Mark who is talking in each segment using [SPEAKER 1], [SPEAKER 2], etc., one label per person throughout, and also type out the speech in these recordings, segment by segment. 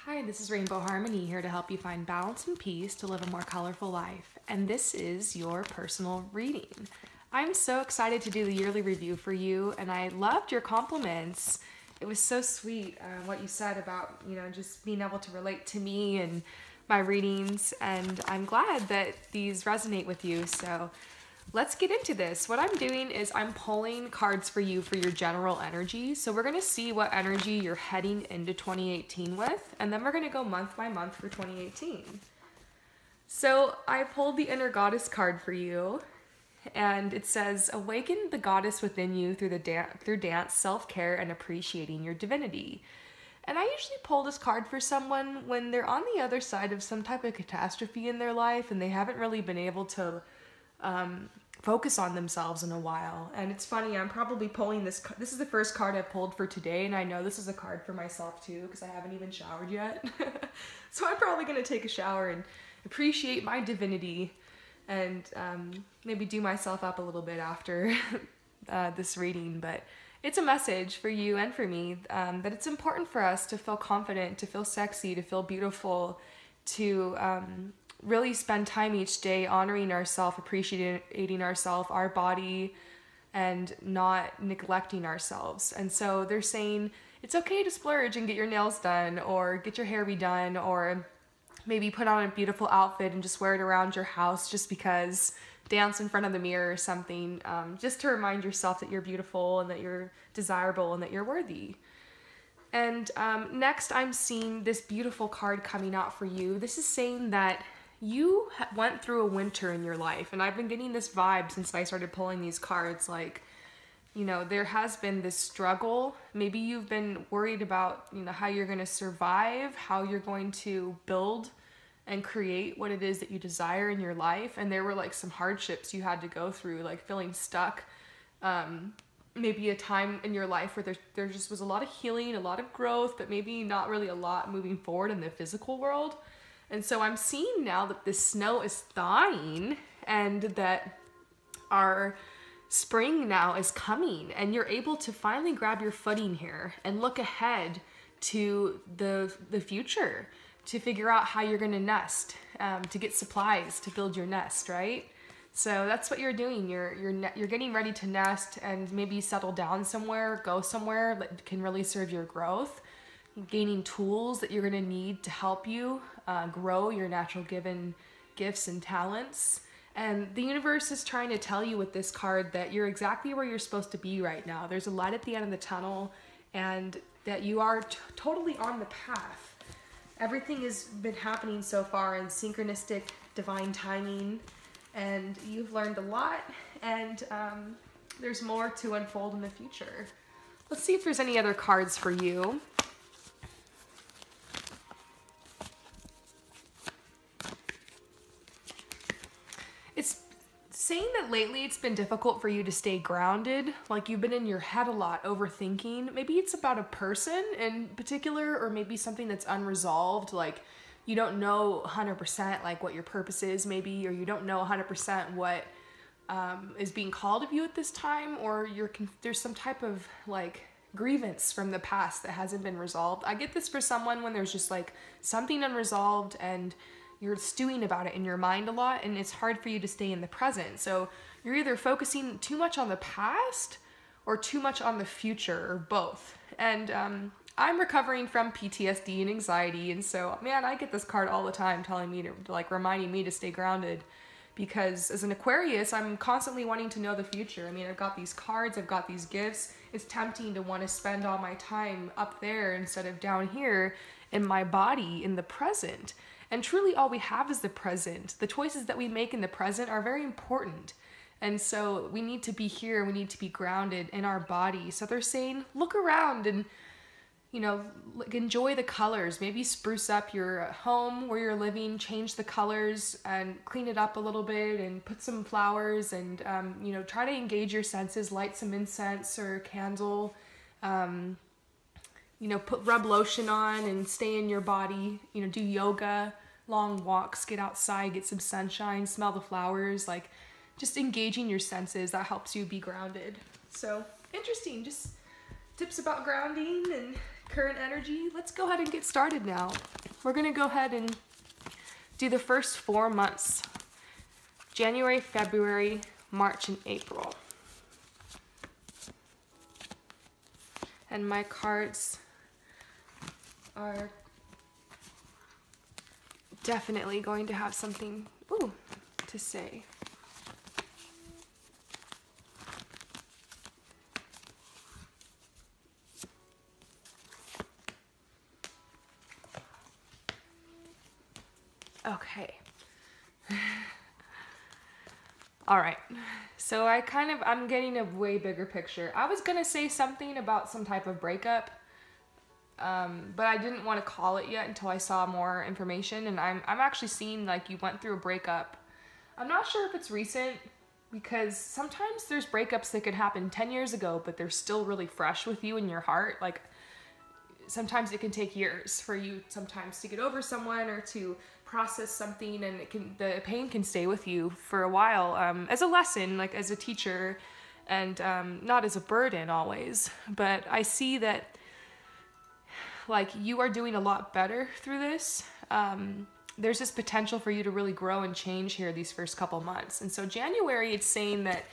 [SPEAKER 1] Hi, this is Rainbow Harmony here to help you find balance and peace to live a more colorful life. And this is your personal reading. I'm so excited to do the yearly review for you, and I loved your compliments. It was so sweet what you said about, just being able to relate to me and my readings, and I'm glad that these resonate with you. So let's get into this. What I'm doing is I'm pulling cards for you for your general energy. So we're going to see what energy you're heading into 2018 with, and then we're going to go month by month for 2018. So I pulled the Inner Goddess card for you, and it says, awaken the goddess within you through dance, self-care, and appreciating your divinity. And I usually pull this card for someone when they're on the other side of some type of catastrophe in their life and they haven't really been able to focus on themselves in a while. And it's funny, I'm probably pulling this is the first card I pulled for today, and I know this is a card for myself too because I haven't even showered yet. So I'm probably going to take a shower and appreciate my divinity and maybe do myself up a little bit after this reading. But it's a message for you and for me that it's important for us to feel confident, to feel sexy, to feel beautiful, to really spend time each day honoring ourselves, appreciating ourselves, our body, and not neglecting ourselves. And so they're saying it's okay to splurge and get your nails done or get your hair redone or maybe put on a beautiful outfit and just wear it around your house just because, dance in front of the mirror or something, just to remind yourself that you're beautiful and that you're desirable and that you're worthy. And next I'm seeing this beautiful card coming out for you. This is saying that you went through a winter in your life, and I've been getting this vibe since I started pulling these cards, like, there has been this struggle. Maybe you've been worried about, how you're going to survive, how you're going to build and create what it is that you desire in your life. And there were like some hardships you had to go through, like feeling stuck. Maybe a time in your life where there just was a lot of healing, a lot of growth, but maybe not really a lot moving forward in the physical world. And so I'm seeing now that the snow is thawing and that our spring now is coming, and you're able to finally grab your footing here and look ahead to the future, to figure out how you're going to nest, to get supplies to build your nest, right? So that's what you're doing. You're getting ready to nest and maybe settle down somewhere, go somewhere that can really serve your growth, gaining tools that you're going to need to help you grow your natural given gifts and talents. And the universe is trying to tell you with this card that you're exactly where you're supposed to be right now. There's a light at the end of the tunnel, and that you are totally on the path. Everything has been happening so far in synchronistic divine timing, and you've learned a lot, and there's more to unfold in the future. Let's see if there's any other cards for you. It's saying that lately it's been difficult for you to stay grounded, like you've been in your head a lot, overthinking. Maybe it's about a person in particular, or maybe something that's unresolved, like you don't know 100% like what your purpose is maybe, or you don't know 100% what is being called of you at this time, or there's some type of like grievance from the past that hasn't been resolved. I get this for someone when there's just like something unresolved and you're stewing about it in your mind a lot, and it's hard for you to stay in the present. So you're either focusing too much on the past or too much on the future, or both. And I'm recovering from PTSD and anxiety, and so, man, I get this card all the time telling me to, like, reminding me to stay grounded, because as an Aquarius, I'm constantly wanting to know the future. I mean, I've got these cards, I've got these gifts. It's tempting to want to spend all my time up there instead of down here in my body in the present. And truly all we have is the present. The choices that we make in the present are very important. And so we need to be here, we need to be grounded in our body. So they're saying, look around and, enjoy the colors. Maybe spruce up your home where you're living, change the colors and clean it up a little bit and put some flowers and, try to engage your senses, light some incense or candle, rub lotion on and stay in your body, do yoga, long walks, get outside, get some sunshine, smell the flowers, like just engaging your senses. That helps you be grounded. So interesting, just tips about grounding and current energy, let's go ahead and get started now. We're going to go ahead and do the first 4 months. January, February, March, and April. And my cards are definitely going to have something to say. Okay. All right. So I'm getting a way bigger picture. I was going to say something about some type of breakup, but I didn't want to call it yet until I saw more information. And I'm actually seeing like you went through a breakup. I'm not sure if it's recent, because sometimes there's breakups that could happen 10 years ago, but they're still really fresh with you in your heart. Like sometimes it can take years for you sometimes to get over someone or to process something, and the pain can stay with you for a while, as a lesson, like as a teacher, and not as a burden always. But I see that like you are doing a lot better through this. There's this potential for you to really grow and change here these first couple months. And so January, it's saying that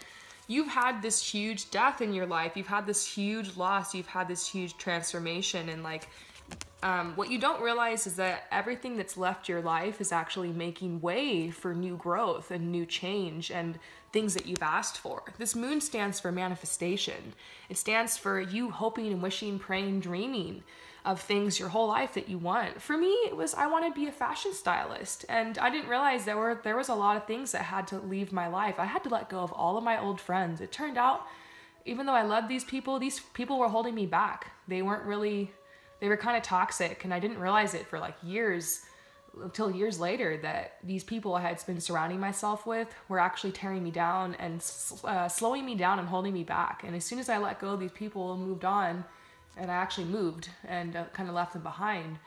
[SPEAKER 1] you've had this huge death in your life. You've had this huge loss. You've had this huge transformation. And like, what you don't realize is that everything that's left your life is actually making way for new growth and new change and things that you've asked for. This moon stands for manifestation. It stands for you hoping and wishing, praying, dreaming of things your whole life that you want. For me, it was I want to be a fashion stylist, and I didn't realize there was a lot of things that had to leave my life. I had to let go of all of my old friends. It turned out, even though I loved these people were holding me back. They were kind of toxic, and I didn't realize it for like years, until years later, that these people I had been surrounding myself with were actually tearing me down and slowing me down and holding me back. And as soon as I let go of these people and moved on, and I actually moved and kind of left them behind,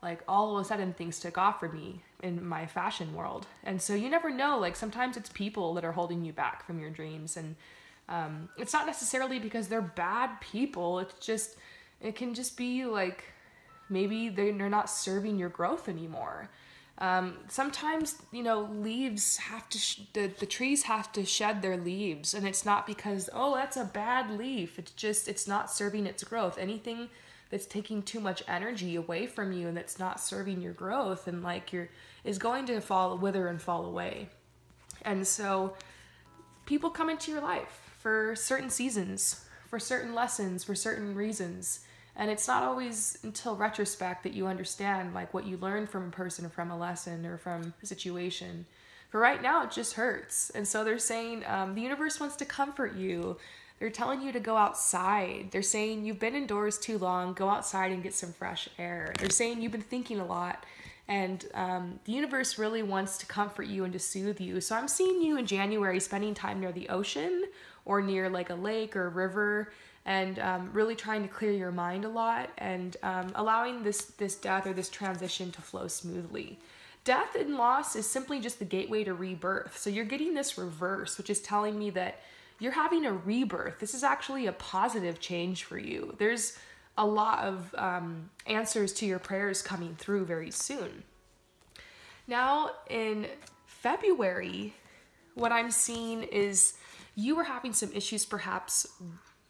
[SPEAKER 1] like all of a sudden things took off for me in my fashion world. And so you never know, like sometimes it's people that are holding you back from your dreams. And it's not necessarily because they're bad people. It can just be like maybe they're not serving your growth anymore. Sometimes, leaves have to, the trees have to shed their leaves, and it's not because, that's a bad leaf. It's not serving its growth. Anything that's taking too much energy away from you and that's not serving your growth and is going to wither and fall away. And so people come into your life for certain seasons, for certain lessons, for certain reasons. And it's not always until retrospect that you understand like what you learned from a person or from a lesson or from a situation. For right now, it just hurts. And so they're saying the universe wants to comfort you. They're telling you to go outside. They're saying you've been indoors too long. Go outside and get some fresh air. They're saying you've been thinking a lot. And the universe really wants to comfort you and to soothe you. So I'm seeing you in January spending time near the ocean or near like a lake or a river, and really trying to clear your mind a lot, and allowing this death or this transition to flow smoothly. Death and loss is simply just the gateway to rebirth. So you're getting this reverse, which is telling me that you're having a rebirth. This is actually a positive change for you. There's a lot of answers to your prayers coming through very soon. Now in February, what I'm seeing is you were having some issues perhaps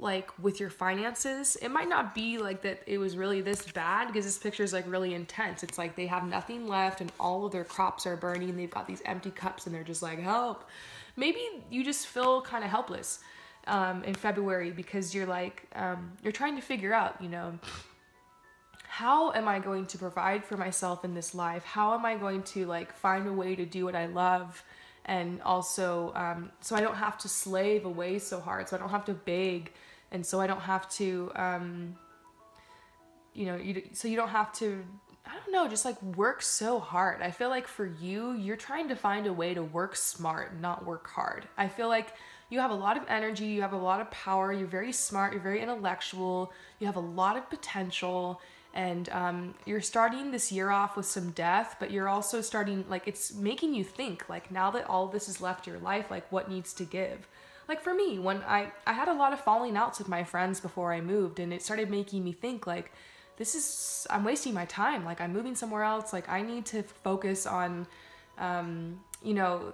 [SPEAKER 1] like with your finances. It might not be like that it was really this bad, because this picture is like really intense. It's like they have nothing left and all of their crops are burning. They've got these empty cups and they're just like, help. Maybe you just feel kind of helpless in February, because you're like, you're trying to figure out, how am I going to provide for myself in this life? How am I going to like find a way to do what I love? And also, so I don't have to slave away so hard, so I don't have to beg, and so I don't have to, so you don't have to, I don't know, just like work so hard. I feel like for you, you're trying to find a way to work smart, not work hard. I feel like you have a lot of energy, you have a lot of power, you're very smart, you're very intellectual, you have a lot of potential. And you're starting this year off with some death, but you're also starting, like, it's making you think, like, now that all of this has left your life, like, what needs to give? Like, for me, when I had a lot of falling outs with my friends before I moved, and it started making me think, like, I'm wasting my time. Like, I'm moving somewhere else. Like, I need to focus on,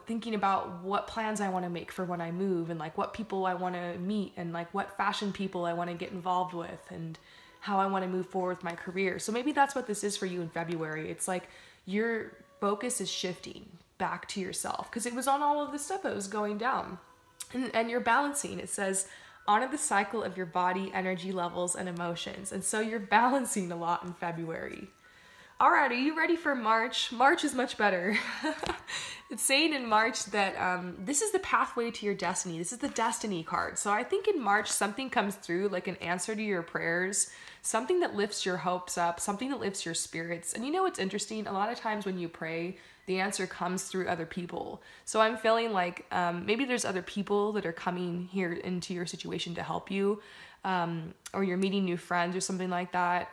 [SPEAKER 1] thinking about what plans I want to make for when I move, and like what people I want to meet, and like what fashion people I want to get involved with, and how I want to move forward with my career. So maybe that's what this is for you in February. It's like your focus is shifting back to yourself, because it was on all of the stuff that was going down. And you're balancing. It says, honor the cycle of your body, energy levels, and emotions. And so you're balancing a lot in February. All right, are you ready for March? March is much better. It's saying in March that this is the pathway to your destiny. This is the destiny card. So I think in March, something comes through, like an answer to your prayers, something that lifts your hopes up, something that lifts your spirits. And you know what's interesting? A lot of times when you pray, the answer comes through other people. So I'm feeling like maybe there's other people that are coming here into your situation to help you. Or you're meeting new friends or something like that,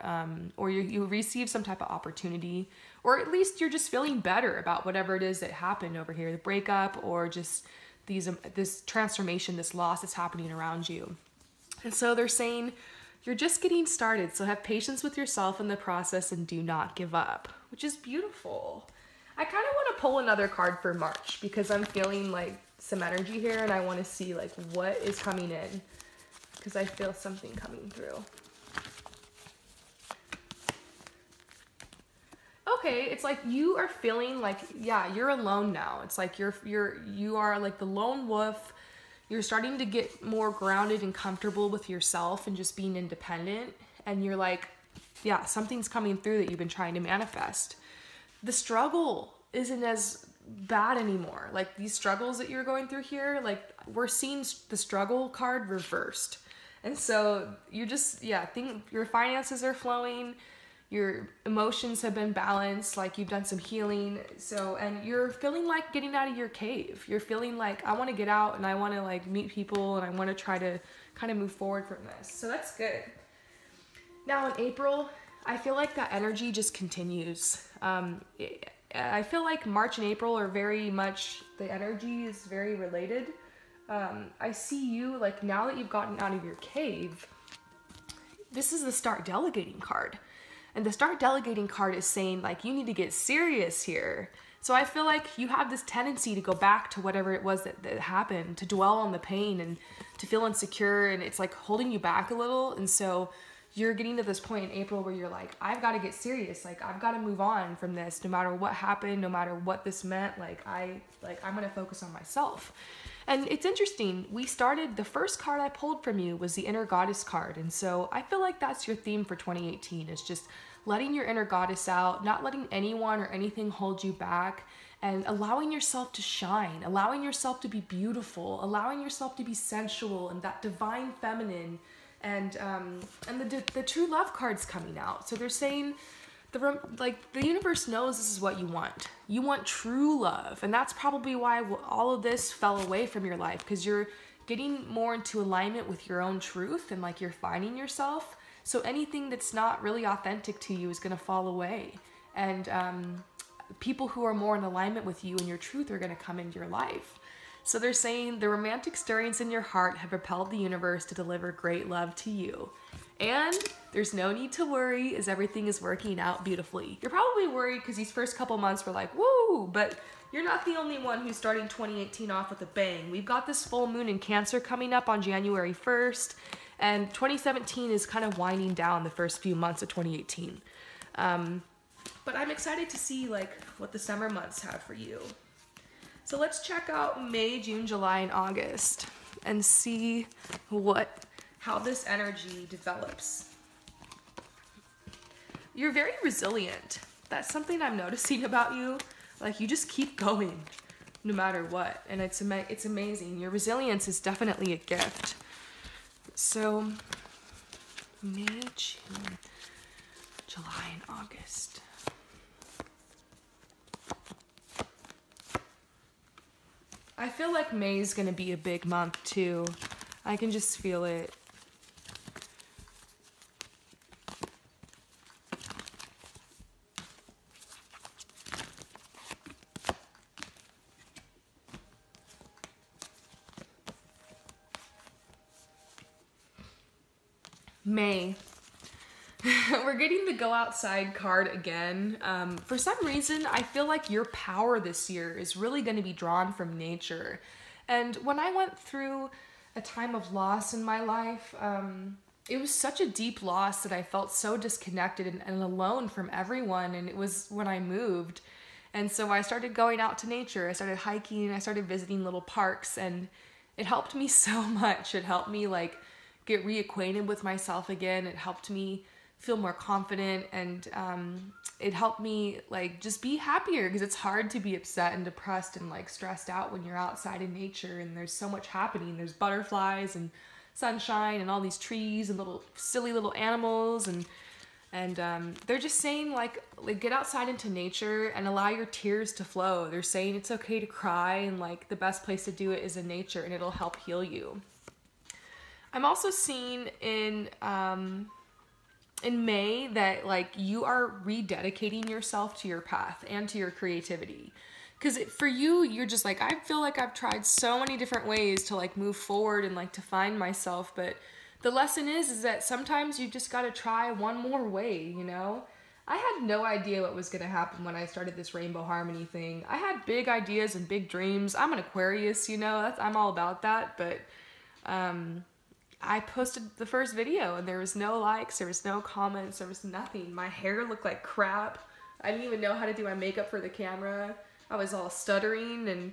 [SPEAKER 1] or you receive some type of opportunity, or at least you're just feeling better about whatever it is that happened over here, the breakup, or just this transformation, this loss that's happening around you. And so they're saying you're just getting started, so have patience with yourself in the process and do not give up, which is beautiful. I kind of want to pull another card for March because I'm feeling like some energy here, and I want to see like what is coming in, because I feel something coming through. Okay, it's like you are feeling like, yeah, you're alone now. It's like you are like the lone wolf. You're starting to get more grounded and comfortable with yourself and just being independent. And you're like, yeah, something's coming through that you've been trying to manifest. The struggle isn't as bad anymore. Like these struggles that you're going through here, like we're seeing the struggle card reversed. And so you're just, think your finances are flowing, your emotions have been balanced, like you've done some healing. So, and you're feeling like getting out of your cave. You're feeling like, I want to get out and I want to like meet people and I want to try to kind of move forward from this. So that's good. Now in April, I feel like that energy just continues. I feel like March and April are very much, the energy is very related. I see you, like now that you've gotten out of your cave, this is the start delegating card. And the start delegating card is saying like, you need to get serious here. So I feel like you have this tendency to go back to whatever it was that happened, to dwell on the pain and to feel insecure, and it's like holding you back a little. And so you're getting to this point in April where you're like, I've got to get serious. Like I've got to move on from this, no matter what happened, no matter what this meant. I'm going to focus on myself. And it's interesting, the first card I pulled from you was the inner goddess card. And so I feel like that's your theme for 2018, is just letting your inner goddess out, not letting anyone or anything hold you back, and allowing yourself to shine, allowing yourself to be beautiful, allowing yourself to be sensual and that divine feminine. And the true love card's coming out. So they're saying, the universe knows this is what you want. You want true love. And that's probably why all of this fell away from your life, because you're getting more into alignment with your own truth and like you're finding yourself. So anything that's not really authentic to you is going to fall away. And people who are more in alignment with you and your truth are going to come into your life. So they're saying the romantic stirrings in your heart have propelled the universe to deliver great love to you. And there's no need to worry, as everything is working out beautifully. You're probably worried because these first couple months were like, woo, but you're not the only one who's starting 2018 off with a bang. We've got this full moon in Cancer coming up on January 1st, and 2017 is kind of winding down the first few months of 2018. But I'm excited to see like what the summer months have for you. So let's check out May, June, July, and August and see how this energy develops. You're very resilient. That's something I'm noticing about you. Like you just keep going no matter what. And it's amazing. Your resilience is definitely a gift. So May, June, July, and August. I feel like May is going to be a big month too. I can just feel it. May. We're getting the go outside card again. For some reason, I feel like your power this year is really going to be drawn from nature. And when I went through a time of loss in my life, it was such a deep loss that I felt so disconnected and alone from everyone. And it was when I moved. And so I started going out to nature. I started hiking. I started visiting little parks. And it helped me so much. It helped me like get reacquainted with myself again. It helped me feel more confident, and it helped me like just be happier, because it's hard to be upset and depressed and like stressed out when you're outside in nature and there's so much happening. There's butterflies and sunshine and all these trees and little silly little animals, and they're just saying like get outside into nature and allow your tears to flow. They're saying it's okay to cry, and like the best place to do it is in nature, and it'll help heal you. I'm also seeing in May that like you are rededicating yourself to your path and to your creativity. Because for you, you're just like, I feel like I've tried so many different ways to like move forward and like to find myself. But the lesson is that sometimes you just got to try one more way, you know? I had no idea what was going to happen when I started this Rainbow Harmony thing. I had big ideas and big dreams. I'm an Aquarius, you know, I'm all about that. But I posted the first video and there was no likes, there was no comments, there was nothing. My hair looked like crap. I didn't even know how to do my makeup for the camera. I was all stuttering, and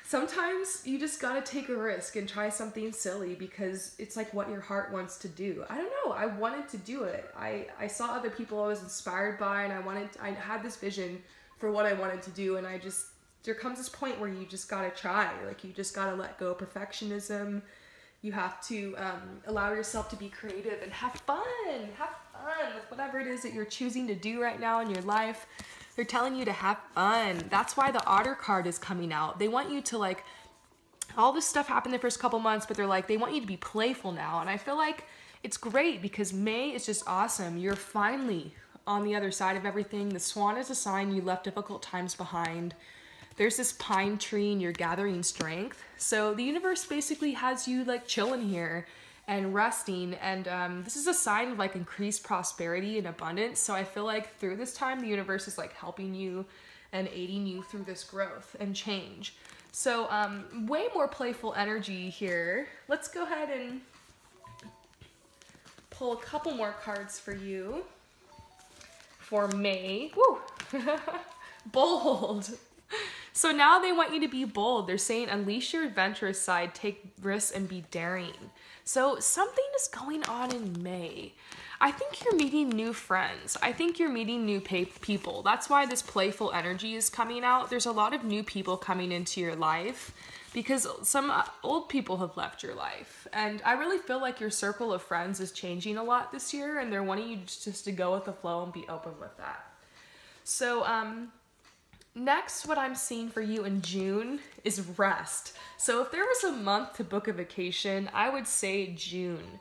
[SPEAKER 1] sometimes you just gotta take a risk and try something silly because it's like what your heart wants to do. I don't know, I wanted to do it. I saw other people I was inspired by, and I had this vision for what I wanted to do, and there comes this point where you just gotta try. Like you just gotta let go of perfectionism. You have to allow yourself to be creative and have fun with whatever it is that you're choosing to do right now in your life. They're telling you to have fun. That's why the Otter card is coming out. They want you to like, all this stuff happened the first couple months, but they want you to be playful now. And I feel like it's great because May is just awesome. You're finally on the other side of everything. The Swan is a sign you left difficult times behind. There's this pine tree and you're gathering strength. So the universe basically has you like chilling here and resting. And this is a sign of like increased prosperity and abundance. So I feel like through this time, the universe is like helping you and aiding you through this growth and change. So way more playful energy here. Let's go ahead and pull a couple more cards for you for May. Woo! Bold. So now they want you to be bold. They're saying unleash your adventurous side, take risks, and be daring. So something is going on in May. I think you're meeting new friends. I think you're meeting new people. That's why this playful energy is coming out. There's a lot of new people coming into your life because some old people have left your life. And I really feel like your circle of friends is changing a lot this year, and they're wanting you just to go with the flow and be open with that. So, next, what I'm seeing for you in June is rest. So if there was a month to book a vacation, I would say June.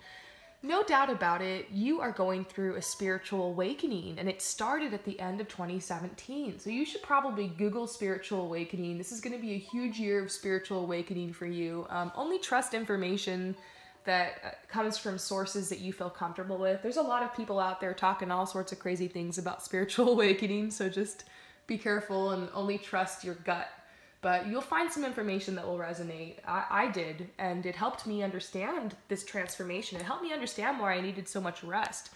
[SPEAKER 1] No doubt about it, you are going through a spiritual awakening, and it started at the end of 2017. So you should probably Google spiritual awakening. This is going to be a huge year of spiritual awakening for you. Only trust information that comes from sources that you feel comfortable with. There's a lot of people out there talking all sorts of crazy things about spiritual awakening, so just be careful and only trust your gut. But you'll find some information that will resonate. I did, and it helped me understand this transformation. It helped me understand why I needed so much rest.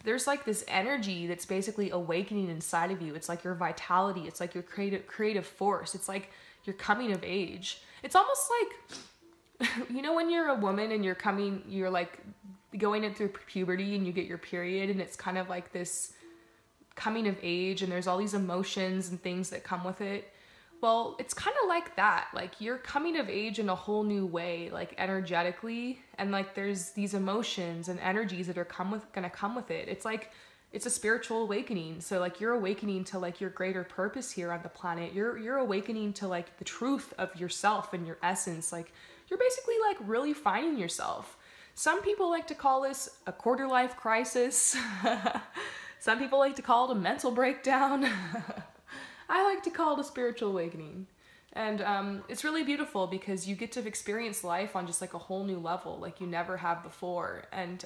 [SPEAKER 1] There's like this energy that's basically awakening inside of you. It's like your vitality. It's like your creative force. It's like your coming of age. It's almost like, you know, when you're a woman and you're like going in through puberty and you get your period, and it's kind of like this coming of age, and there's all these emotions and things that come with it. Well, it's kind of like that. Like you're coming of age in a whole new way, like energetically, and like there's these emotions and energies that are gonna come with it. It's like it's a spiritual awakening. So like you're awakening to like your greater purpose here on the planet. You're awakening to like the truth of yourself and your essence. Like you're basically like really finding yourself. Some people like to call this a quarter life crisis. Some people like to call it a mental breakdown. I like to call it a spiritual awakening. And it's really beautiful because you get to experience life on just like a whole new level, like you never have before. And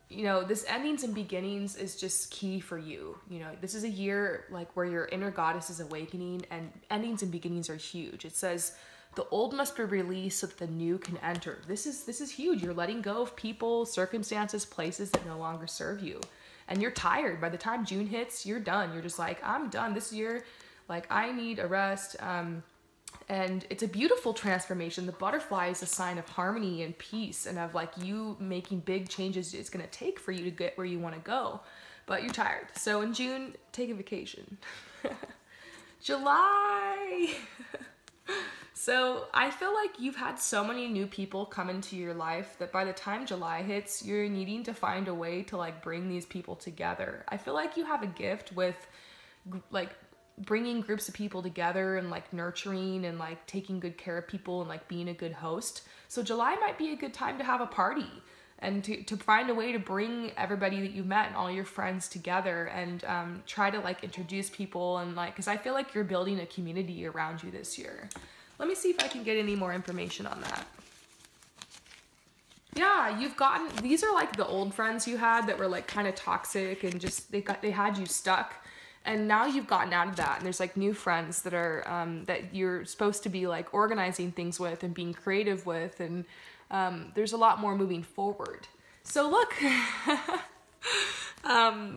[SPEAKER 1] you know, this endings and beginnings is just key for you. You know, this is a year like where your inner goddess is awakening, and endings and beginnings are huge. It says the old must be released so that the new can enter. This is huge. You're letting go of people, circumstances, places that no longer serve you. And you're tired. By the time June hits, you're done. You're just like, I'm done this year. Like, I need a rest. And it's a beautiful transformation. The butterfly is a sign of harmony and peace, and of like you making big changes it's going to take for you to get where you want to go. But you're tired. So in June, take a vacation. July. So I feel like you've had so many new people come into your life that by the time July hits, you're needing to find a way to like bring these people together. I feel like you have a gift with like bringing groups of people together and like nurturing and like taking good care of people and like being a good host. So July might be a good time to have a party and to find a way to bring everybody that you've met and all your friends together, and try to like introduce people, and like, because I feel like you're building a community around you this year. Let me see if I can get any more information on that. Yeah, you've gotten, these are like the old friends you had that were like kind of toxic and just, they had you stuck. And now you've gotten out of that, and there's like new friends that are, that you're supposed to be like organizing things with and being creative with. And there's a lot more moving forward. So look,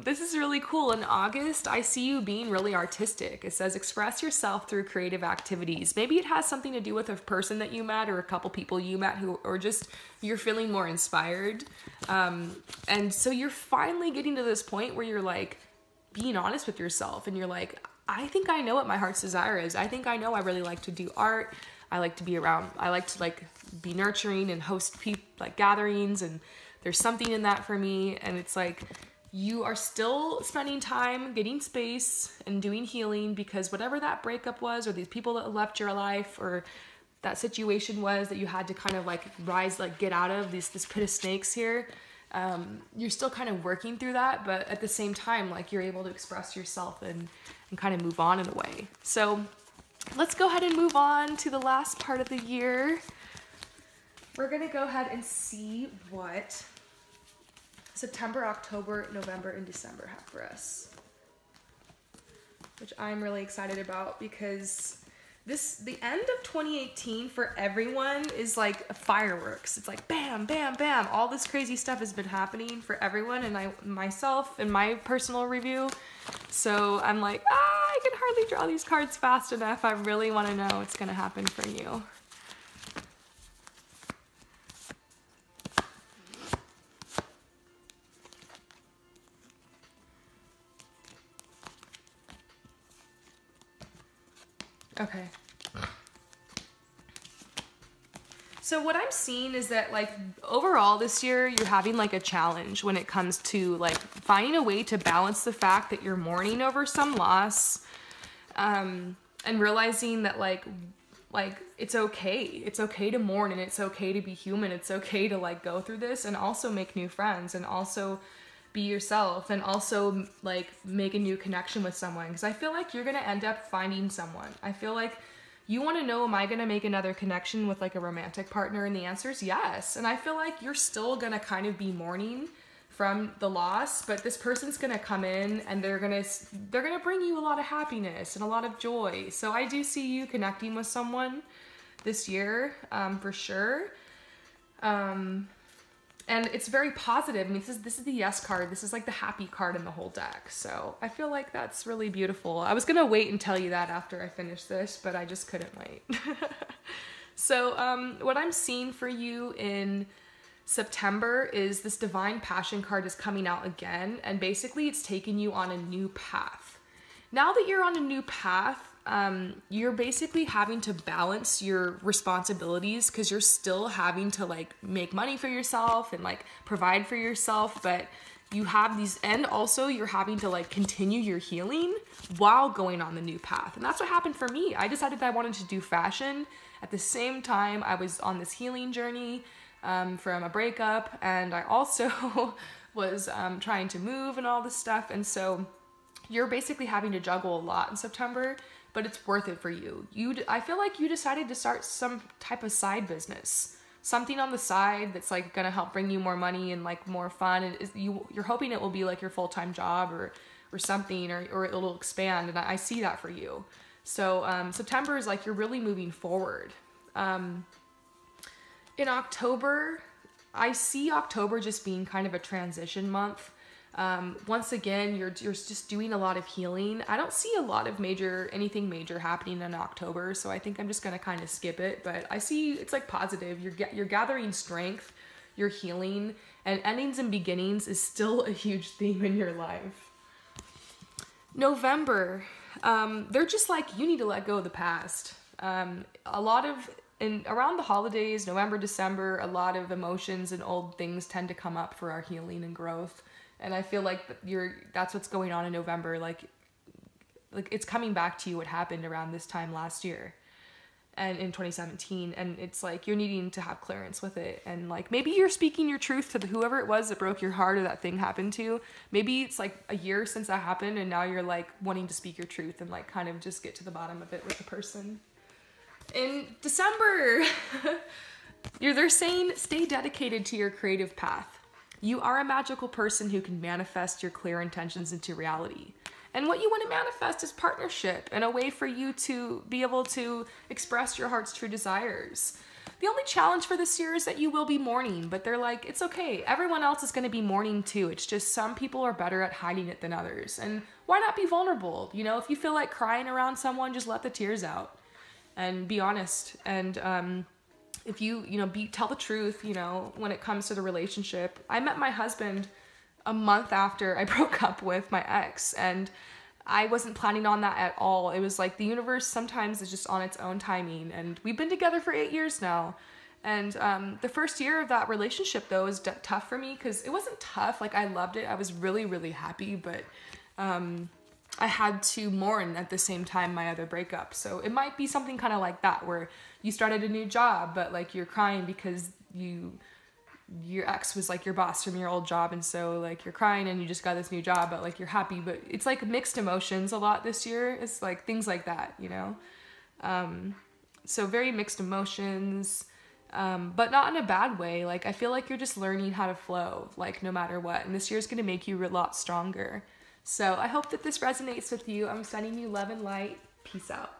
[SPEAKER 1] this is really cool. In August, I see you being really artistic. It says express yourself through creative activities. Maybe it has something to do with a person that you met or a couple people you met who, or just you're feeling more inspired. And so you're finally getting to this point where you're like being honest with yourself, and you're like, I think I know what my heart's desire is. I think I know I really like to do art. I like to be around, I like to like be nurturing and host like gatherings, and there's something in that for me. And it's like, you are still spending time getting space and doing healing, because whatever that breakup was, or these people that left your life, or that situation was that you had to kind of like rise, like get out of this pit of snakes here. You're still kind of working through that, but at the same time, like you're able to express yourself and kind of move on in a way. So let's go ahead and move on to the last part of the year. We're going to go ahead and see what September, October, November, and December have for us, which I'm really excited about, because the end of 2018 for everyone is like fireworks. It's like bam, bam, bam. All this crazy stuff has been happening for everyone, and myself in my personal review. So I'm like, I can hardly draw these cards fast enough. I really want to know what's going to happen for you. Okay. So what I'm seeing is that like overall this year, you're having like a challenge when it comes to like finding a way to balance the fact that you're mourning over some loss, and realizing that like it's okay. It's okay to mourn, and it's okay to be human. It's okay to like go through this and also make new friends, and also be yourself, and also like make a new connection with someone. Because I feel like you're gonna end up finding someone. I feel like you want to know, am I gonna make another connection with like a romantic partner? And the answer is yes. And I feel like you're still gonna kind of be mourning from the loss, but this person's gonna come in, and they're gonna bring you a lot of happiness and a lot of joy. So I do see you connecting with someone this year, for sure. And it's very positive. I mean, this is the yes card. This is like the happy card in the whole deck. So I feel like that's really beautiful. I was going to wait and tell you that after I finish this, but I just couldn't wait. So what I'm seeing for you in September is this divine passion card is coming out again. And basically it's taking you on a new path. Now that you're on a new path, you're basically having to balance your responsibilities, because you're still having to like make money for yourself and like provide for yourself, but you have these, and also you're having to like continue your healing while going on the new path. And that's what happened for me. I decided that I wanted to do fashion at the same time I was on this healing journey from a breakup, and I also was trying to move and all this stuff. And so you're basically having to juggle a lot in September, but it's worth it for you. I feel like you decided to start some type of side business, something on the side that's like gonna help bring you more money and like more fun, and you're hoping it will be like your full-time job or something, or it'll expand, and I see that for you. So September is like you're really moving forward. In October, I see October just being kind of a transition month. Once again, you're just doing a lot of healing. I don't see a lot of anything major happening in October, so I think I'm just gonna kind of skip it. But I see it's like positive. You're gathering strength, you're healing, and endings and beginnings is still a huge theme in your life. November, they're just like, you need to let go of the past. Around the holidays, November, December, a lot of emotions and old things tend to come up for our healing and growth. And I feel like that's what's going on in November. Like it's coming back to you what happened around this time last year and in 2017. And it's like you're needing to have clearance with it. And like maybe you're speaking your truth to whoever it was that broke your heart or that thing happened to. Maybe it's like a year since that happened, and now you're like wanting to speak your truth and like kind of just get to the bottom of it with the person. In December, they're saying stay dedicated to your creative path. You are a magical person who can manifest your clear intentions into reality. And what you want to manifest is partnership and a way for you to be able to express your heart's true desires. The only challenge for this year is that you will be mourning, but they're like, it's okay. Everyone else is going to be mourning too. It's just some people are better at hiding it than others. And why not be vulnerable? You know, if you feel like crying around someone, just let the tears out and be honest. And if tell the truth, when it comes to the relationship. I met my husband a month after I broke up with my ex, and I wasn't planning on that at all. It was like the universe sometimes is just on its own timing, and we've been together for 8 years now. And the first year of that relationship, though, was tough for me because it wasn't tough. Like, I loved it. I was really, really happy, but I had to mourn at the same time my other breakup. So it might be something kind of like that, where you started a new job, but like you're crying because your ex was like your boss from your old job, and so like you're crying and you just got this new job, but like you're happy. But it's like mixed emotions a lot this year. It's like things like that, so very mixed emotions, but not in a bad way. Like I feel like you're just learning how to flow, like no matter what, and this year is going to make you a lot stronger. So I hope that this resonates with you. I'm sending you love and light. Peace out.